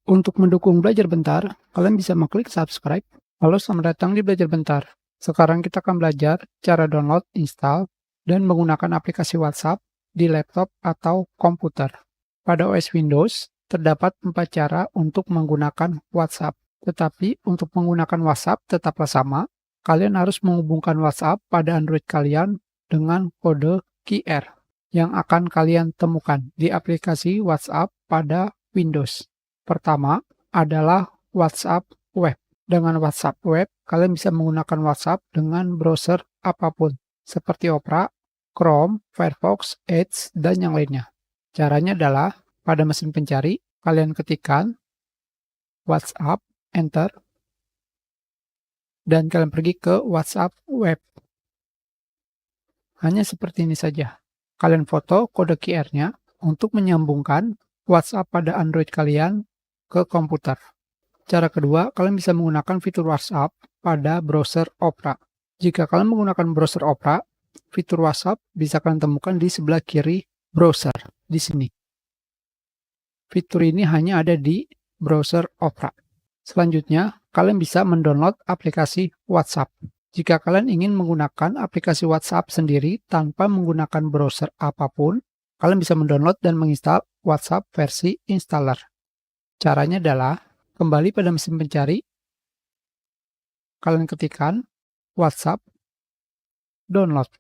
Untuk mendukung Belajar Bentar, kalian bisa mengklik subscribe. Halo, selamat datang di Belajar Bentar. Sekarang kita akan belajar cara download, install, dan menggunakan aplikasi WhatsApp di laptop atau komputer. Pada OS Windows, terdapat 4 cara untuk menggunakan WhatsApp. Tetapi untuk menggunakan WhatsApp tetaplah sama. Kalian harus menghubungkan WhatsApp pada Android kalian dengan kode QR yang akan kalian temukan di aplikasi WhatsApp pada Windows. Pertama adalah WhatsApp Web. Dengan WhatsApp Web, kalian bisa menggunakan WhatsApp dengan browser apapun, seperti Opera, Chrome, Firefox, Edge, dan yang lainnya. Caranya adalah, pada mesin pencari, kalian ketikkan WhatsApp, enter, dan kalian pergi ke WhatsApp Web. Hanya seperti ini saja. Kalian foto kode QR-nya untuk menyambungkan WhatsApp pada Android kalian ke komputer. Cara kedua, kalian bisa menggunakan fitur WhatsApp pada browser Opera. Jika kalian menggunakan browser Opera, fitur WhatsApp bisa kalian temukan di sebelah kiri browser, di sini. Fitur ini hanya ada di browser Opera. Selanjutnya, kalian bisa mendownload aplikasi WhatsApp. Jika kalian ingin menggunakan aplikasi WhatsApp sendiri tanpa menggunakan browser apapun, kalian bisa mendownload dan menginstal WhatsApp versi installer. Caranya adalah, kembali pada mesin pencari, kalian ketikkan WhatsApp, download,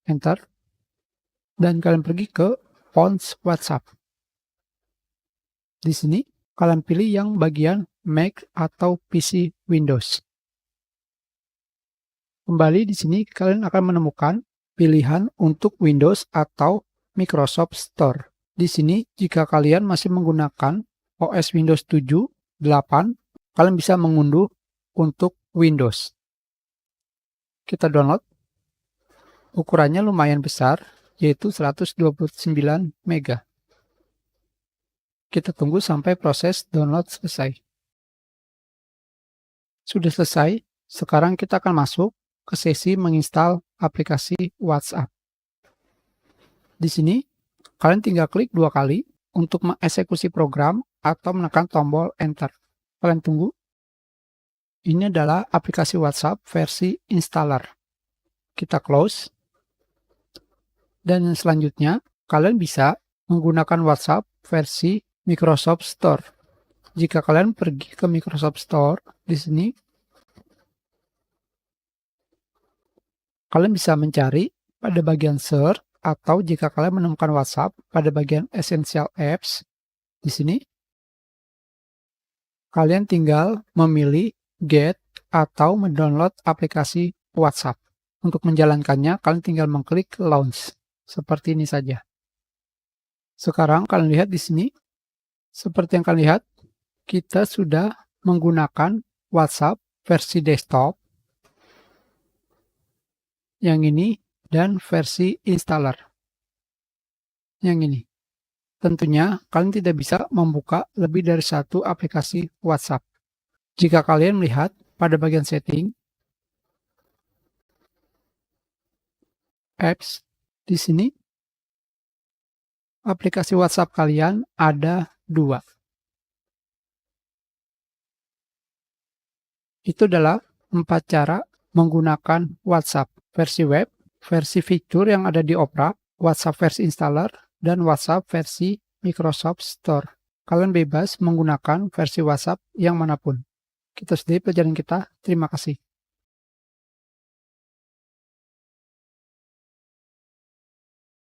enter, dan kalian pergi ke Fonts WhatsApp. Di sini, kalian pilih yang bagian Mac atau PC Windows. Kembali di sini, kalian akan menemukan pilihan untuk Windows atau Microsoft Store. Di sini, jika kalian masih menggunakan OS Windows 7, 8, kalian bisa mengunduh untuk Windows. Kita download. Ukurannya lumayan besar, yaitu 129 MB. Kita tunggu sampai proses download selesai. Sudah selesai, sekarang kita akan masuk ke sesi menginstal aplikasi WhatsApp. Di sini, kalian tinggal klik 2 kali untuk mengeksekusi program atau menekan tombol Enter. Kalian tunggu. Ini adalah aplikasi WhatsApp versi installer. Kita close. Dan selanjutnya, kalian bisa menggunakan WhatsApp versi Microsoft Store. Jika kalian pergi ke Microsoft Store, di sini, kalian bisa mencari pada bagian Search, atau jika kalian menemukan WhatsApp pada bagian Essential Apps, di sini, kalian tinggal memilih Get atau mendownload aplikasi WhatsApp. Untuk menjalankannya, kalian tinggal mengklik Launch. Seperti ini saja. Sekarang kalian lihat di sini, seperti yang kalian lihat, kita sudah menggunakan WhatsApp versi desktop, yang ini, dan versi installer, yang ini. Tentunya, kalian tidak bisa membuka lebih dari satu aplikasi WhatsApp. Jika kalian melihat pada bagian setting, apps, di sini, aplikasi WhatsApp kalian ada 2. Itu adalah 4 cara menggunakan WhatsApp versi web, versi fitur yang ada di Opera, WhatsApp versi installer, dan WhatsApp versi Microsoft Store. Kalian bebas menggunakan versi WhatsApp yang manapun. Kita sudahi pelajaran kita. Terima kasih.